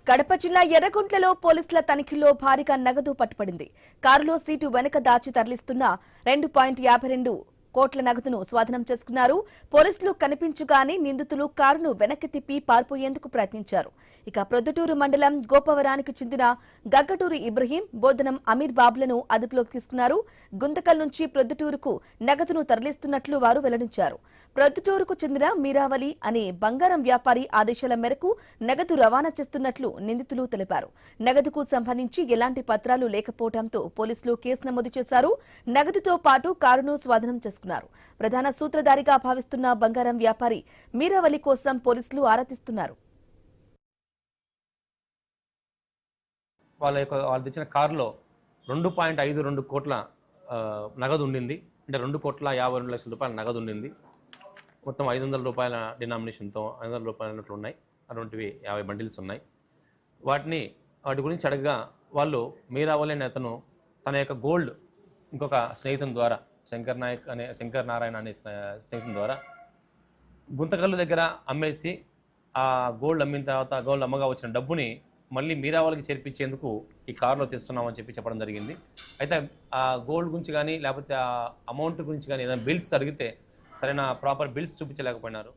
కడప జిల్లా ఎర్రగుంట్లలో పోలీసుల తనిఖీల్లో భారీగా నగదు పట్టుబడింది. కారులో సీటు వెనక దాచి తరలిస్తున్న 2.52 కోట్ల నగదును స్వాధీనం చేసుకున్నారు. పోలీసులు కనిపించగానే నిందితులు కారును వెనక్కి తిప్పి పారిపోయేందుకు ప్రయత్నించారు. ఇక ప్రొద్దుటూరు మండలం గోపవరానికి చెందిన గగ్గటూరి ఇబ్రహీం, బోధనం అమీర్ బాబులను అదుపులోకి తీసుకున్నారు. గుంతకల్ నుంచి ప్రొద్దుటూరుకు నగదును తరలిస్తున్నట్లు వారు వెల్లడించారు. ప్రొద్దుటూరుకు చెందిన మీరావలి అనే బంగారం వ్యాపారి ఆదేశాల మేరకు నగదు రవాణా చేస్తున్నట్లు నిందితులు తెలిపారు. నగదుకు సంబంధించి ఎలాంటి పత్రాలు లేకపోవడంతో పోలీసులు కేసు నమోదు చేశారు. నగదుతో పాటు కారును స్వాధీనం చేసుకున్నారు. ప్రధాన సూత్రధారిగా భావిస్తున్న బంగారం వ్యాపారి మీరావలి కోసం పోలీసులు ఆరా తీస్తున్నారు. వాళ్ళు తెచ్చిన కారులో 2.52 కోట్ల నగదు ఉండింది. అంటే 2,52,00,000 రూపాయల నగదు ఉండింది. మొత్తం 500 రూపాయల డినామినేషన్తో 500 రూపాయల నోట్లు ఉన్నాయి. అటువంటివి 50 బండిల్స్ ఉన్నాయి. వాటి గురించి అడగగా వాళ్ళు మీరావలి అనే అతను తన యొక్క గోల్డ్ ఇంకొక స్నేహితుని ద్వారా శంకర్ నారాయణ అనే స్నేహితుని ద్వారా గుంతకల్లు దగ్గర అమ్మేసి ఆ గోల్డ్ అమ్మిన తర్వాత గోల్డ్ అమ్మగా వచ్చిన డబ్బుని మళ్ళీ మీరావలికి చేర్పించేందుకు ఈ కారులో తెస్తున్నామని చెప్పడం జరిగింది. అయితే ఆ గోల్డ్ గురించి కానీ లేకపోతే ఆ అమౌంట్ గురించి కానీ ఏదైనా బిల్స్ అడిగితే సరైన ప్రాపర్ బిల్స్ చూపించలేకపోయినారు.